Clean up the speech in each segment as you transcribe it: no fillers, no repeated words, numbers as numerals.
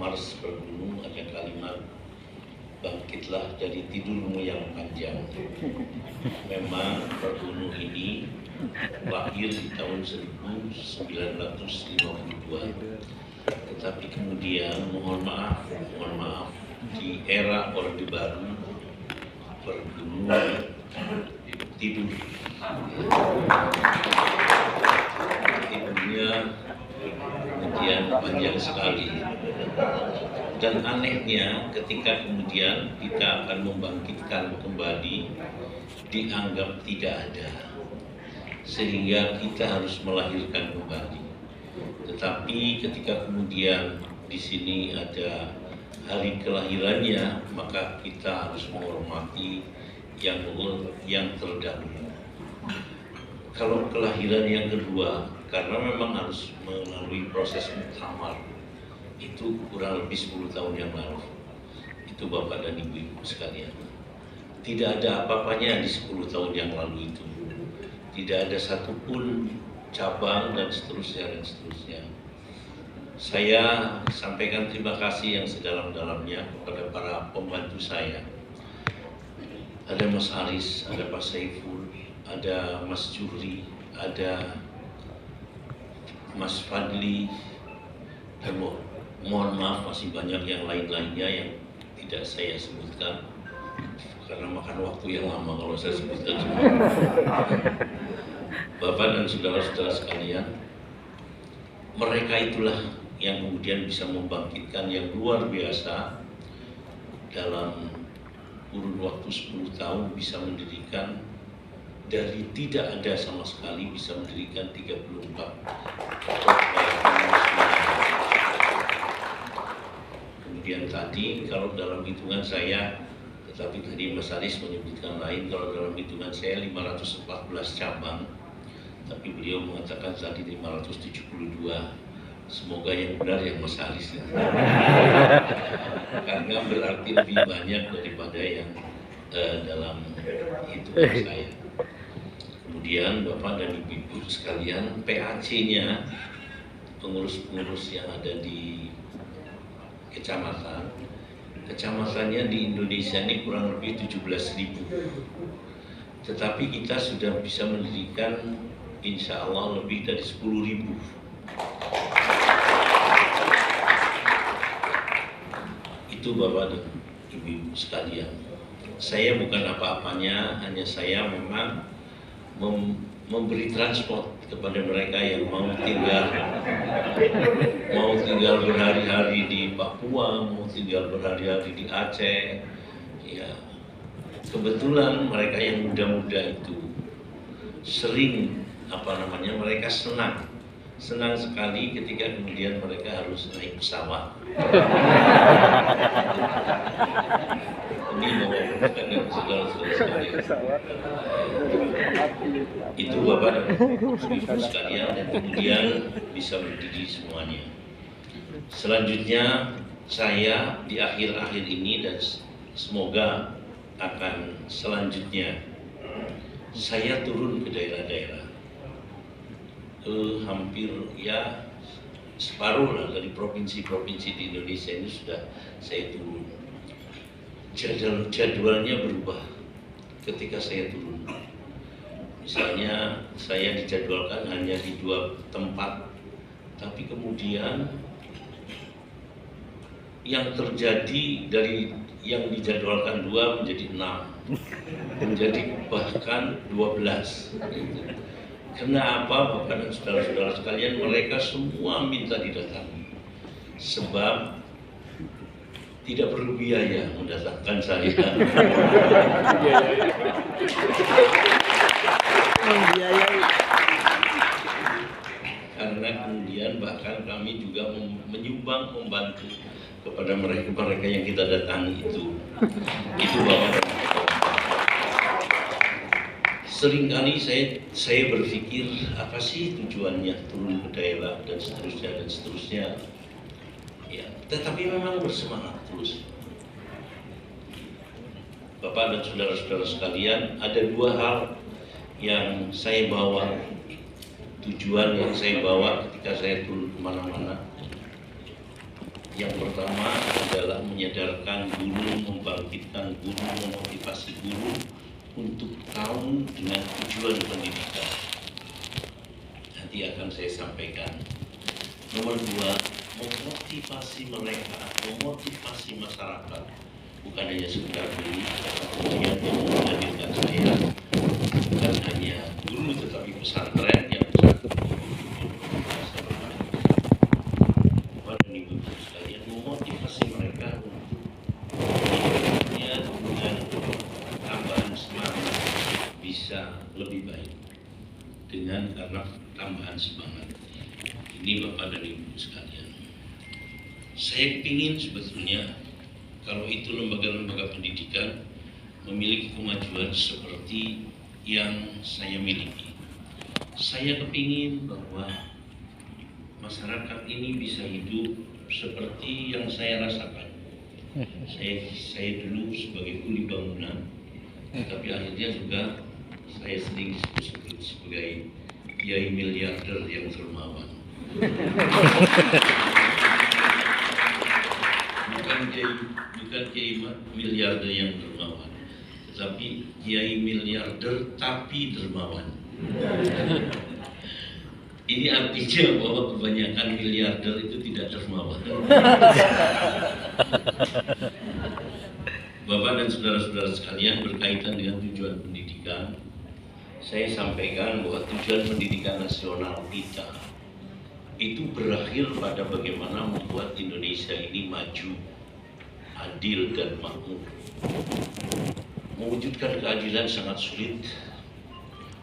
Mars bergunung ada kalimat bangkitlah dari tidurmu yang panjang. Memang bergunung ini lahir di tahun 1952, tetapi kemudian mohon maaf di era Orde Baru bergunung tidur. Tidurnya kemudian panjang sekali. Dan anehnya ketika kemudian kita akan membangkitkan kembali, dianggap tidak ada. Sehingga kita harus melahirkan kembali. Tetapi ketika kemudian di sini ada hari kelahirannya, maka kita harus menghormati yang terdahulu. Kalau kelahiran yang kedua, karena memang harus melalui proses muktamar, itu kurang lebih 10 tahun yang lalu. Itu Bapak dan Ibu sekalian. Tidak ada apa-apanya di 10 tahun yang lalu itu. Tidak ada satupun cabang dan seterusnya. Saya sampaikan terima kasih yang sedalam-dalamnya kepada para pembantu saya. Ada Mas Aris, ada Pak Saiful, ada Mas Juri, ada Mas Fadli, dan mohon maaf masih banyak yang lain-lainnya yang tidak saya sebutkan karena makan waktu yang lama kalau saya sebutkan semua. Bapak dan saudara-saudara sekalian, mereka itulah yang kemudian bisa membangkitkan yang luar biasa dalam kurun waktu 10 tahun bisa mendirikan dari tidak ada sama sekali bisa mendirikan 34. Kemudian tadi kalau dalam hitungan saya, tetapi tadi Mas Aris menyebutkan lain, kalau dalam hitungan saya 514 cabang, tapi beliau mengatakan tadi 572. Semoga yang benar yang Mas Aris ya. Karena berarti lebih banyak daripada yang dalam hitungan saya. Kemudian Bapak dan Ibu sekalian, PAC-nya pengurus-pengurus yang ada di kecamatannya di Indonesia ini kurang lebih 17.000. Tetapi kita sudah bisa mendirikan insya Allah lebih dari 10.000. Itu Bapak dan Ibu sekalian. Saya bukan apa-apanya, hanya saya memang memberi transport kepada mereka yang mau tinggal berhari-hari di Papua, mau tinggal berhari-hari di Aceh. Ya, kebetulan mereka yang muda-muda itu sering mereka senang sekali ketika kemudian mereka harus naik pesawat. Ini mengatakan saudara-saudara sekalian. Itu Bapak dan Ibu sekalian, dan kemudian bisa berdiri semuanya. Selanjutnya saya di akhir-akhir ini dan semoga akan selanjutnya saya turun ke daerah-daerah. Hampir ya separuh lah dari provinsi-provinsi di Indonesia ini sudah saya turun. Jadwalnya berubah ketika saya turun. Misalnya saya dijadwalkan hanya di 2 tempat, tapi kemudian yang terjadi dari yang dijadwalkan 2 menjadi 6, menjadi bahkan 12. Karena apa, Bapak dan saudara-saudara sekalian, mereka semua minta didatangi. Sebab tidak perlu biaya mendatangkan saya. Karena kemudian bahkan kami juga menyumbang, membantu kepada mereka yang kita datangi itu. Itu Bapak. Seringkali saya berpikir apa sih tujuannya turun ke daerah dan seterusnya. Ya, tetapi memang bersemangat terus. Bapak dan saudara-saudara sekalian, ada 2 hal yang saya bawa, tujuan yang saya bawa ketika saya turun kemana-mana. Yang pertama adalah menyadarkan guru, membangkitkan guru, memotivasi guru untuk tahu dengan tujuan pendidikan. Nanti akan saya sampaikan. Nomor dua, memotivasi mereka, memotivasi masyarakat. Bukan hanya sekedar guru, kemudian yang menghadirkan saya bukan hanya guru tetapi pesantren yang besar. Bapak dan Ibu sekalian, memotivasi mereka untuk dengan tambahan semangat bisa lebih baik karena tambahan semangat. Ini Bapak dan Ibu sekalian. Saya ingin sebetulnya kalau itu lembaga-lembaga pendidikan memiliki kemajuan seperti yang saya miliki. Saya kepingin bahwa masyarakat ini bisa hidup seperti yang saya rasakan. Saya dulu sebagai kuli bangunan, tapi akhirnya juga saya sering disebut sebagai kiai miliarder yang dermawan. Bukan kiai miliarder yang dermawan, tetapi kiai miliarder tapi dermawan. Ini artinya bahwa kebanyakan miliarder itu tidak dermawan. Bapak dan saudara-saudara sekalian, berkaitan dengan tujuan pendidikan, saya sampaikan bahwa tujuan pendidikan nasional kita itu berakhir pada bagaimana membuat Indonesia ini maju, adil dan makmur. Mewujudkan keadilan sangat sulit,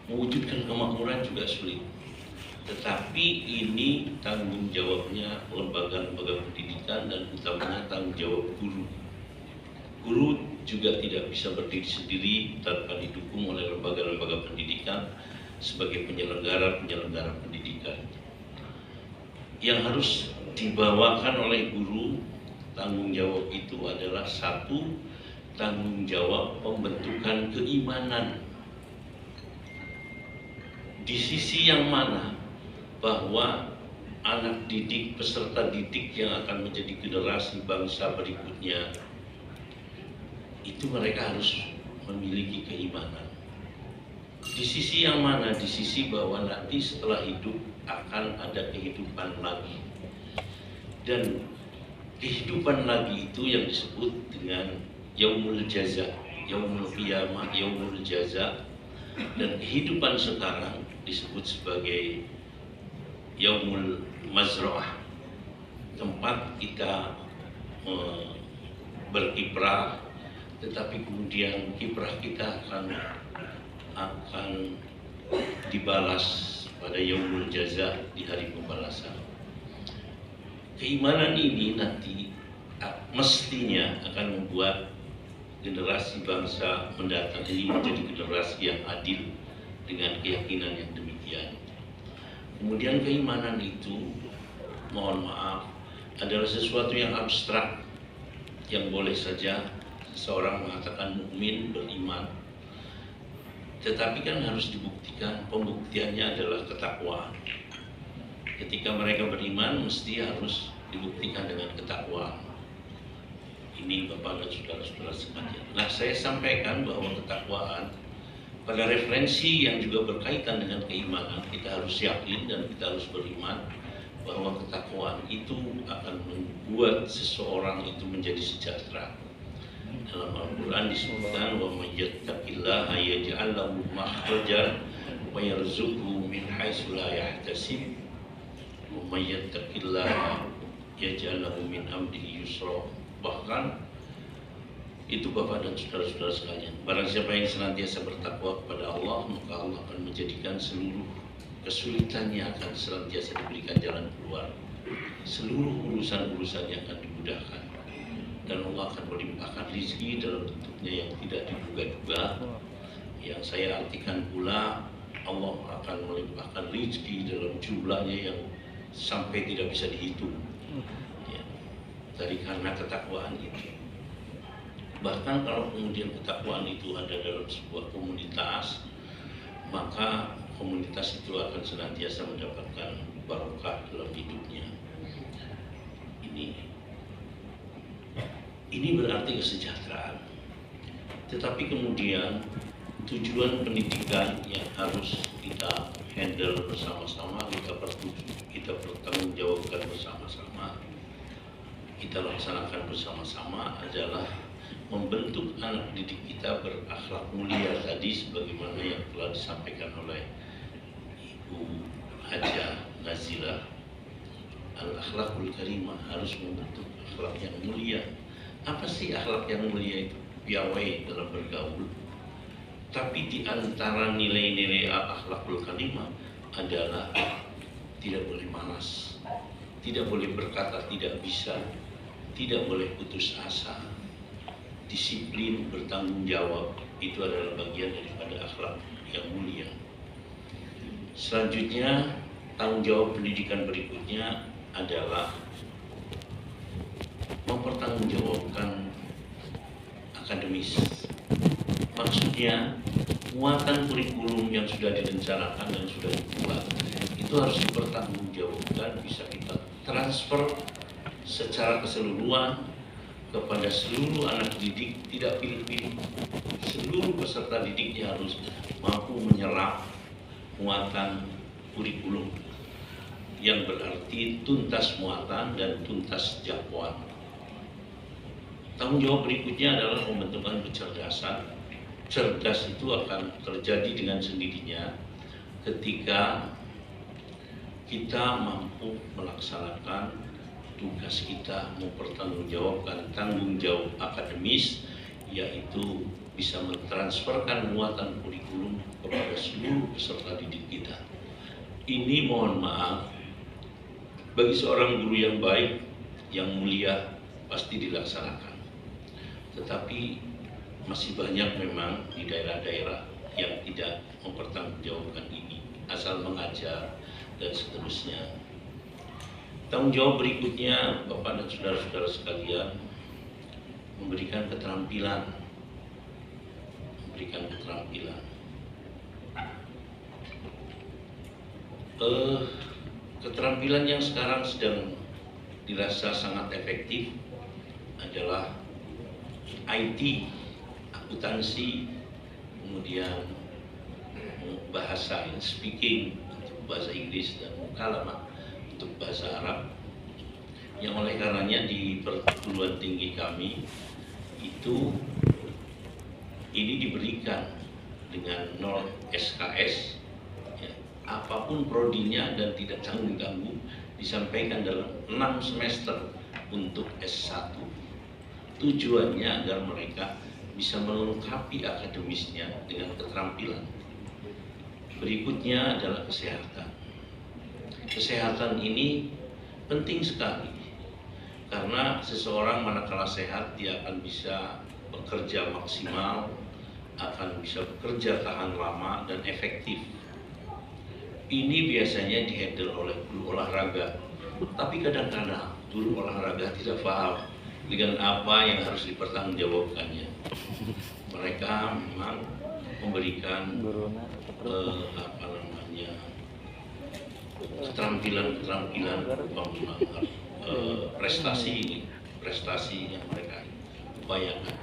mewujudkan kemakmuran juga sulit. Tetapi ini tanggung jawabnya lembaga-lembaga pendidikan dan utamanya tanggung jawab guru. Guru juga tidak bisa berdiri sendiri tanpa didukung oleh lembaga-lembaga pendidikan sebagai penyelenggara pendidikan. Yang harus dibawakan oleh guru, tanggung jawab itu adalah satu, tanggung jawab pembentukan keimanan. Di sisi yang mana bahwa anak didik, peserta didik yang akan menjadi generasi bangsa berikutnya, itu mereka harus memiliki keimanan. Di sisi yang mana? Di sisi bahwa nanti setelah hidup akan ada kehidupan lagi. Dan kehidupan lagi itu yang disebut dengan yaumul jaza, yaumul qiyamah, yaumul jaza. Dan kehidupan sekarang disebut sebagai yaumul mazra'ah, tempat kita berkiprah, tetapi kemudian kiprah kita akan dibalas pada yaumul jaza, di hari pembalasan. Keimanan ini nanti mestinya akan membuat generasi bangsa mendatang ini menjadi generasi yang adil dengan keyakinan yang demikian. Kemudian keimanan itu, mohon maaf, adalah sesuatu yang abstrak yang boleh saja seseorang mengatakan mukmin, beriman, tetapi kan harus dibuktikan. Pembuktiannya adalah ketakwaan. Ketika mereka beriman, mesti harus dibuktikan dengan ketakwaan. Ini Bapak dan saudara-saudara sekalian. Nah, saya sampaikan bahwa ketakwaan pada referensi yang juga berkaitan dengan keimanan, kita harus yakin dan kita harus beriman bahwa ketakwaan itu akan membuat seseorang itu menjadi sejahtera. Dalam Al-Quran disebutkan wa may yattaqillaha yaj'al lahu makhrajan wa yarzuqhu min haitsu la yahtasib wa may yattaqillaha yaj'al lahu min amrihi yusra. Bahkan itu Bapak dan saudara-saudara sekalian, barang siapa yang senantiasa bertakwa kepada Allah, maka Allah akan menjadikan seluruh kesulitannya akan senantiasa diberikan jalan keluar. Seluruh urusan-urusannya akan dimudahkan. Dan Allah akan melimpahkan rezeki dalam bentuknya yang tidak diduga-duga. Yang saya artikan pula, Allah akan melimpahkan rezeki dalam jumlahnya yang sampai tidak bisa dihitung. Ya, dari karena ketakwaan itu. Bahkan kalau kemudian ketakwaan itu ada dalam sebuah komunitas, maka komunitas itu akan senantiasa mendapatkan barokah dalam hidupnya. Ini Ini berarti kesejahteraan. Tetapi kemudian tujuan pendidikan yang harus kita handle bersama-sama, kita bertanggungjawabkan bersama-sama, kita laksanakan bersama-sama adalah membentuk anak didik kita berakhlak mulia tadi, sebagaimana yang telah disampaikan oleh Ibu Haja Nazila. Al-akhlakul karimah, harus membentuk akhlak yang mulia. Apa sih akhlak yang mulia itu? Piawai dalam bergaul. Tapi di antara nilai-nilai al-akhlakul karimah adalah tidak boleh malas, tidak boleh berkata tidak bisa, tidak boleh putus asa, disiplin, bertanggung jawab. Itu adalah bagian daripada akhlak yang mulia. Selanjutnya, tanggung jawab pendidikan berikutnya adalah mempertanggungjawabkan akademis. Maksudnya, muatan kurikulum yang sudah direncanakan dan sudah dibuat itu harus dipertanggungjawabkan, bisa kita transfer secara keseluruhan kepada seluruh anak didik, tidak pilih-pilih. Seluruh peserta didiknya harus mampu menyerap muatan kurikulum, yang berarti tuntas muatan dan tuntas jangkauan. Tanggung jawab berikutnya adalah pembentukan kecerdasan. Cerdas itu akan terjadi dengan sendirinya ketika kita mampu melaksanakan tugas kita, mempertanggungjawabkan tanggung jawab akademis, yaitu bisa mentransferkan muatan kurikulum kepada seluruh peserta didik kita. Ini mohon maaf, bagi seorang guru yang baik, yang mulia, pasti dilaksanakan. Tetapi masih banyak memang di daerah-daerah yang tidak mempertanggungjawabkan ini, asal mengajar dan seterusnya. Tanggung jawab berikutnya, Bapak dan saudara-saudara sekalian, memberikan keterampilan. Keterampilan yang sekarang sedang dirasa sangat efektif adalah IT, akuntansi, kemudian bahasa speaking untuk bahasa Inggris dan mukalamah untuk bahasa Arab, yang oleh karenanya di perguruan tinggi kami itu ini diberikan dengan 0 SKS, ya, apapun prodinya dan tidak tanggung-tanggung, disampaikan dalam 6 semester untuk S1. Tujuannya agar mereka bisa melengkapi akademisnya dengan keterampilan. Berikutnya adalah kesehatan. Kesehatan ini penting sekali, karena seseorang manakala sehat, dia akan bisa bekerja maksimal, akan bisa bekerja tahan lama dan efektif. Ini biasanya dihandle oleh guru olahraga, tapi kadang-kadang guru olahraga tidak paham dengan apa yang harus dipertanggungjawabkannya. Mereka memang memberikan keterampilan prestasi yang mereka upayakan.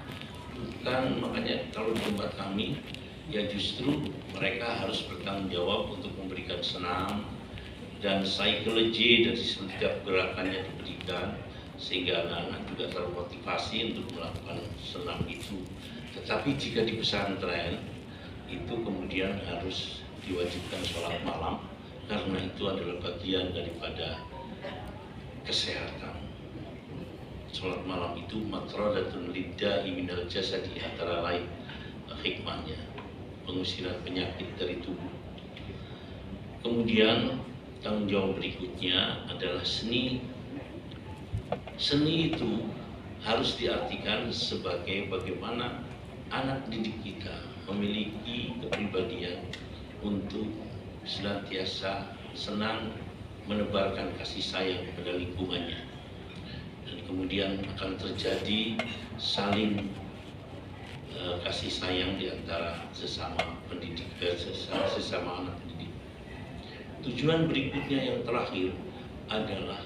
Bukan, makanya kalau di tempat kami, ya justru mereka harus bertanggung jawab untuk memberikan senam dan psikologi dari setiap gerakannya diberikan, sehingga anak-anak juga termotivasi untuk melakukan senam itu. Tetapi jika di pesantren itu kemudian harus diwajibkan sholat malam, karena itu adalah bagian daripada kesehatan. Sholat malam itu matradatun lidda'i minal jasadi, antara lain hikmahnya pengusiran penyakit dari tubuh. Kemudian tanggung jawab berikutnya adalah seni. Seni itu harus diartikan sebagai bagaimana anak didik kita memiliki kepribadian untuk senantiasa senang menebarkan kasih sayang pada lingkungannya. Dan kemudian akan terjadi saling kasih sayang di antara sesama pendidik, sesama anak pendidik. Tujuan berikutnya yang terakhir adalah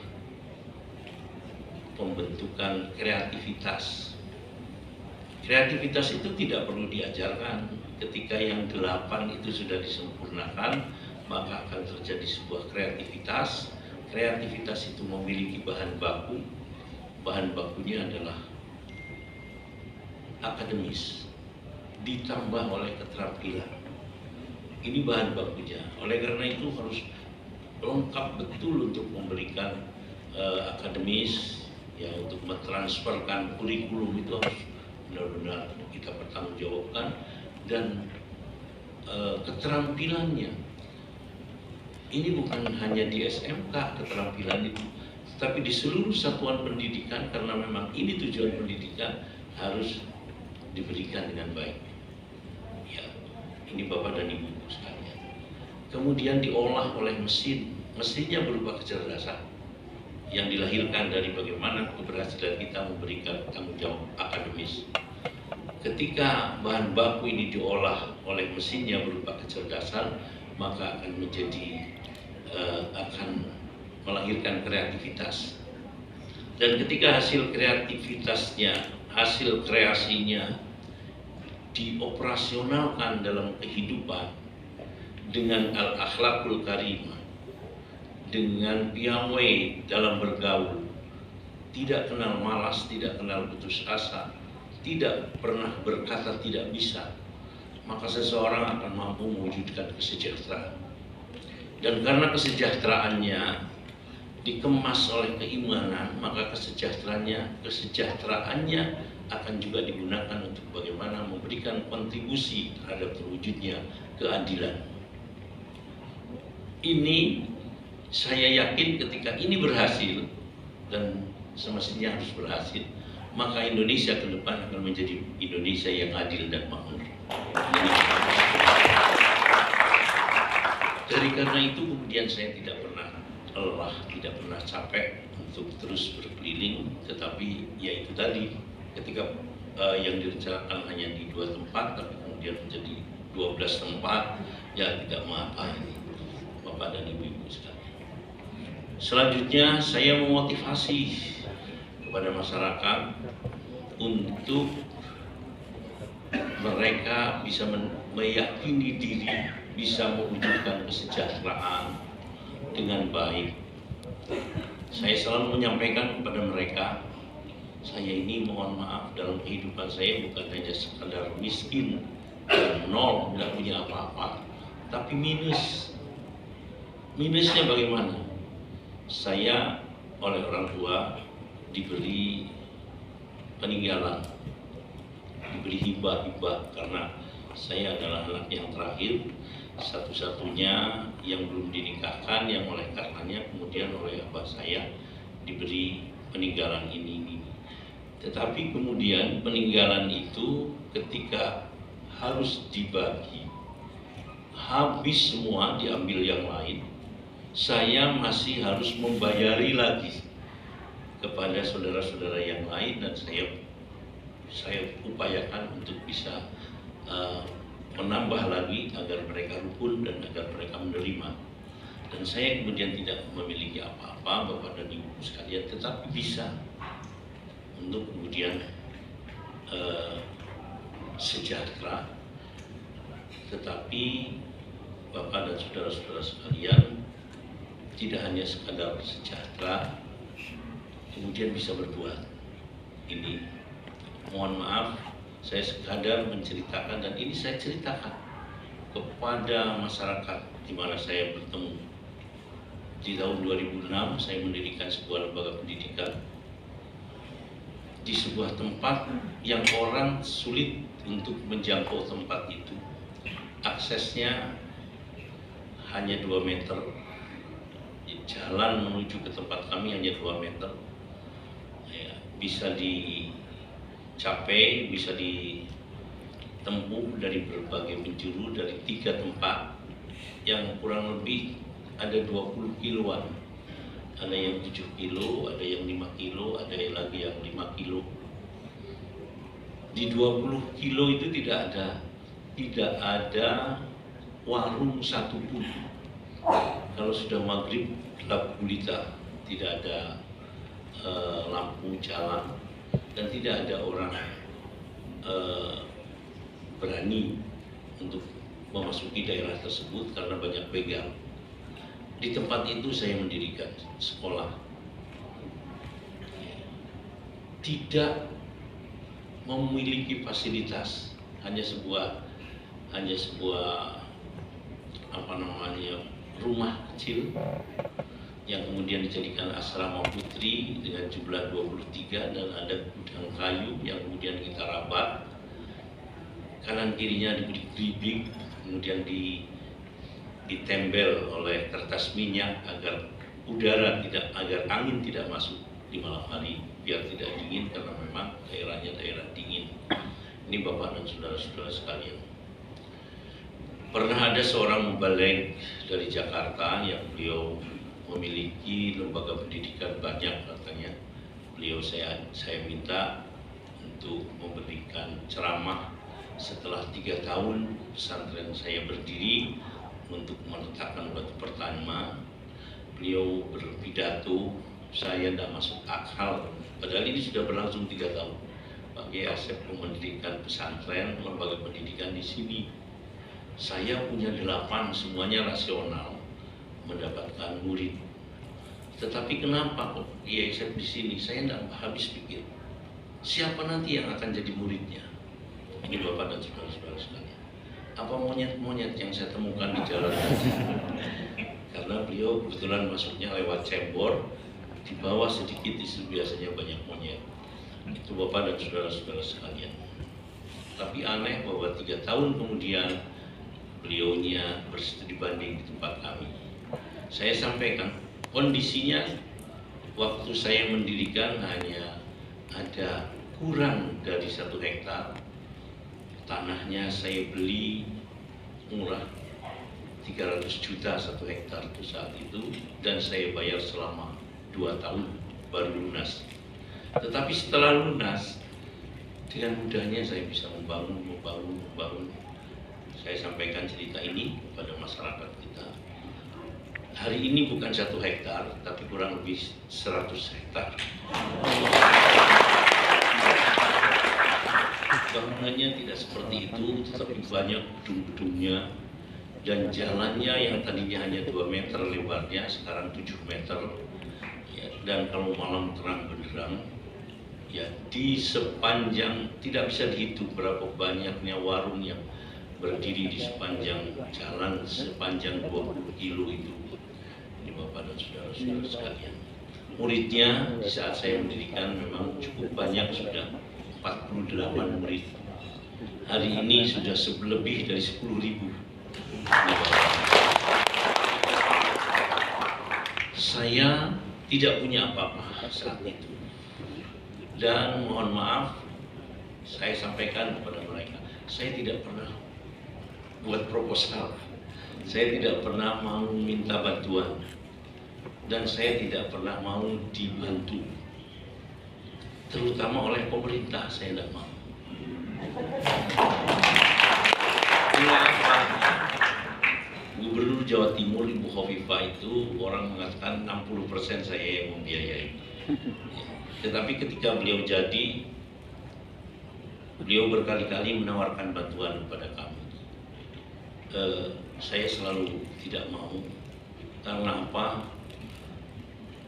pembentukan kreativitas. Kreativitas itu tidak perlu diajarkan. Ketika yang 8 itu sudah disempurnakan, maka akan terjadi sebuah kreativitas. Kreativitas itu memiliki bahan baku. Bahan bakunya adalah akademis, ditambah oleh keterampilan. Ini bahan bakunya. Oleh karena itu harus lengkap betul untuk memberikan akademis, ya, untuk mentransferkan kurikulum itu harus benar-benar kita pertanggungjawabkan, dan keterampilannya ini bukan hanya di SMK keterampilan itu, tapi di seluruh satuan pendidikan, karena memang ini tujuan pendidikan harus diberikan dengan baik. Ya, ini Bapak dan Ibu sekalian. Kemudian diolah oleh mesin, mesinnya berupa kecerdasan yang dilahirkan dari bagaimana keberhasilan kita memberikan tanggung jawab akademis. Ketika bahan baku ini diolah oleh mesinnya berupa kecerdasan, maka akan menjadi akan melahirkan kreativitas. Dan ketika hasil kreativitasnya, hasil kreasinya dioperasionalkan dalam kehidupan dengan al-akhlakul karimah, dengan piawai dalam bergaul, tidak kenal malas, tidak kenal putus asa, tidak pernah berkata tidak bisa, maka seseorang akan mampu mewujudkan kesejahteraan. Dan karena kesejahteraannya dikemas oleh keimanan, maka kesejahteraannya akan juga digunakan untuk bagaimana memberikan kontribusi terhadap terwujudnya keadilan. Ini saya yakin ketika ini berhasil, dan semestinya harus berhasil, maka Indonesia ke depan akan menjadi Indonesia yang adil dan makmur. Dari karena itu kemudian saya tidak pernah lelah, tidak pernah capek untuk terus berkeliling, tetapi ya itu tadi, ketika yang direncanakan hanya di 2 tempat, tapi kemudian menjadi 12 tempat, ya tidak mengapa ini, Bapak dan Ibu-Ibu sekalian. Selanjutnya saya memotivasi kepada masyarakat untuk mereka bisa meyakini diri bisa mewujudkan kesejahteraan dengan baik. Saya selalu menyampaikan kepada mereka, saya ini mohon maaf, dalam kehidupan saya bukan hanya sekadar miskin dan nol, tidak punya apa-apa, tapi minus. Minusnya bagaimana? Saya oleh orang tua diberi peninggalan, diberi hibah-hibah, karena saya adalah anak yang terakhir, satu-satunya yang belum dinikahkan, yang oleh karenanya kemudian oleh abah saya diberi peninggalan ini. Tetapi kemudian peninggalan itu ketika harus dibagi, habis semua, diambil yang lain, saya masih harus membayari lagi kepada saudara-saudara yang lain, dan saya upayakan untuk bisa menambah lagi agar mereka rukun dan agar mereka menerima. Dan saya kemudian tidak memiliki apa-apa, Bapak dan Ibu sekalian, tetapi bisa untuk kemudian sejahtera. Tetapi Bapak dan saudara-saudara sekalian, tidak hanya sekadar sejahtera, kemudian bisa berbuat. Ini mohon maaf, saya sekadar menceritakan, dan ini saya ceritakan kepada masyarakat di mana saya bertemu. Di tahun 2006 saya mendirikan sebuah lembaga pendidikan di sebuah tempat yang orang sulit untuk menjangkau tempat itu. Aksesnya hanya 2 meter. Jalan menuju ke tempat kami hanya 2 meter. Ya, bisa dicapai, bisa ditempuh dari berbagai penjuru, dari 3 tempat yang kurang lebih ada 20 kiloan. Ada yang 7 kilo, ada yang 5 kilo, ada yang lagi yang 5 kilo. Di 20 kilo itu tidak ada warung satupun. Kalau sudah maghrib gelap gulita, tidak ada lampu jalan, dan tidak ada orang berani untuk memasuki daerah tersebut karena banyak begal. Di tempat itu saya mendirikan sekolah. Tidak memiliki fasilitas, hanya sebuah rumah kecil yang kemudian dijadikan asrama putri dengan jumlah 23, dan ada gudang kayu yang kemudian kita rabat. Kanan kirinya diberi geribik, kemudian ditembel oleh kertas minyak agar angin tidak masuk di malam hari, biar tidak dingin, karena memang daerahnya daerah dingin. Ini Bapak dan saudara-saudara sekalian. Pernah ada seorang mubaligh dari Jakarta yang beliau memiliki lembaga pendidikan banyak katanya. Beliau saya minta untuk memberikan ceramah setelah 3 tahun pesantren saya berdiri untuk meletakkan batu pertama. Beliau berpidato, saya tidak masuk akal, padahal ini sudah berlangsung 3 tahun. Pak Kiai Asep mendirikan pesantren, lembaga pendidikan di sini. Saya punya 8, semuanya rasional, mendapatkan murid. Tetapi kenapa kok Kiai Asep di sini? Saya tidak habis pikir. Siapa nanti yang akan jadi muridnya? Ini Bapak dan saudara-saudara sekalian. Apa monyet-monyet yang saya temukan di jalan? Karena beliau kebetulan masuknya lewat cembor, di bawah sedikit itu biasanya banyak monyet. Itu Bapak dan saudara-saudara sekalian. Tapi aneh bahwa 3 tahun kemudian beliaunya berstudi banding di tempat kami. Saya sampaikan kondisinya waktu saya mendirikan hanya ada kurang dari 1 hektar. Tanahnya saya beli murah, 300 juta 1 hektar itu saat itu, dan saya bayar selama 2 tahun baru lunas. Tetapi setelah lunas, dengan mudahnya saya bisa membangun. Saya sampaikan cerita ini kepada masyarakat kita. Hari ini bukan 1 hektar, tapi kurang lebih 100 hektar. Bangunannya tidak seperti itu, tetapi banyak gedung-gedungnya, dan jalannya yang tadinya hanya 2 meter lebarnya sekarang 7 meter. Ya, dan kalau malam terang benderang, ya di sepanjang, tidak bisa dihitung berapa banyaknya warung yang berdiri di sepanjang jalan sepanjang 20 kilo itu. Ini Bapak dan saudara-saudara sekalian. Muridnya di saat saya mendirikan memang cukup banyak, sudah 48 murid. Hari ini sudah lebih dari 10.000. Saya tidak punya apa-apa saat itu. Dan mohon maaf, saya sampaikan kepada mereka, saya tidak pernah buat proposal. Saya tidak pernah mau minta bantuan. Dan saya tidak pernah mau dibantu. Terutama oleh pemerintah, saya tidak mau. Kenapa? Gubernur Jawa Timur Ibu Khofifah itu orang mengatakan 60% saya yang membiayai. Tetapi ketika beliau jadi, beliau berkali-kali menawarkan bantuan kepada kami. Saya selalu tidak mau. Karena apa?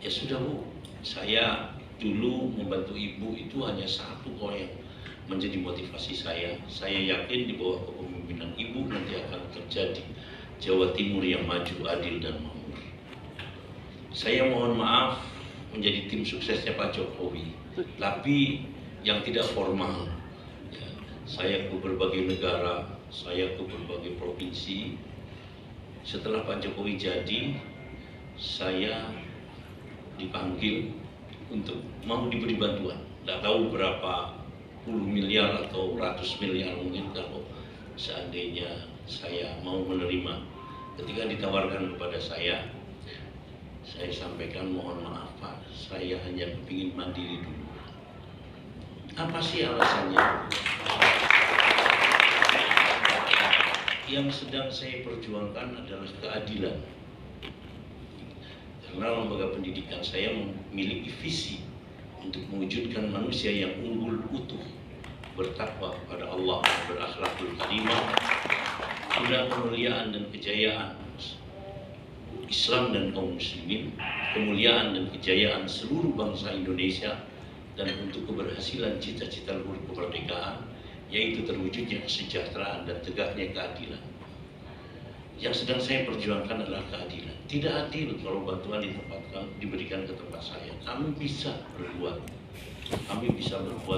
Ya sudah Bu, saya dulu membantu ibu itu hanya satu kok yang menjadi motivasi saya. Saya yakin di bawah kepemimpinan ibu nanti akan terjadi Jawa Timur yang maju, adil dan makmur. Saya mohon maaf menjadi tim suksesnya Pak Jokowi, tapi yang tidak formal. Ya, saya ke berbagai negara, saya ke berbagai provinsi. Setelah Pak Jokowi jadi, saya dipanggil untuk mau diberi bantuan. Tidak tahu berapa puluh miliar atau ratus miliar mungkin kalau seandainya saya mau menerima. Ketika ditawarkan kepada saya sampaikan mohon maaf Pak, saya hanya kepingin mandiri dulu. Apa sih alasannya? Yang sedang saya perjuangkan adalah keadilan. Karena lembaga pendidikan saya memiliki visi untuk mewujudkan manusia yang unggul, utuh, bertakwa kepada Allah, berakhlakul karimah, guna kemuliaan dan kejayaan Islam dan kaum muslimin, kemuliaan dan kejayaan seluruh bangsa Indonesia, dan untuk keberhasilan cita-cita luhur kemerdekaan, yaitu terwujudnya kesejahteraan dan tegaknya keadilan. Yang sedang saya perjuangkan adalah keadilan. Tidak adil kalau bantuan diberikan ke tempat saya. Kami bisa berbuat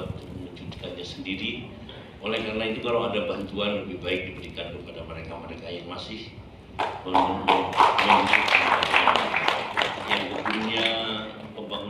untuk mewujudkannya sendiri. Oleh karena itu, kalau ada bantuan, lebih baik diberikan kepada mereka-mereka yang masih membutuhkan, yang punya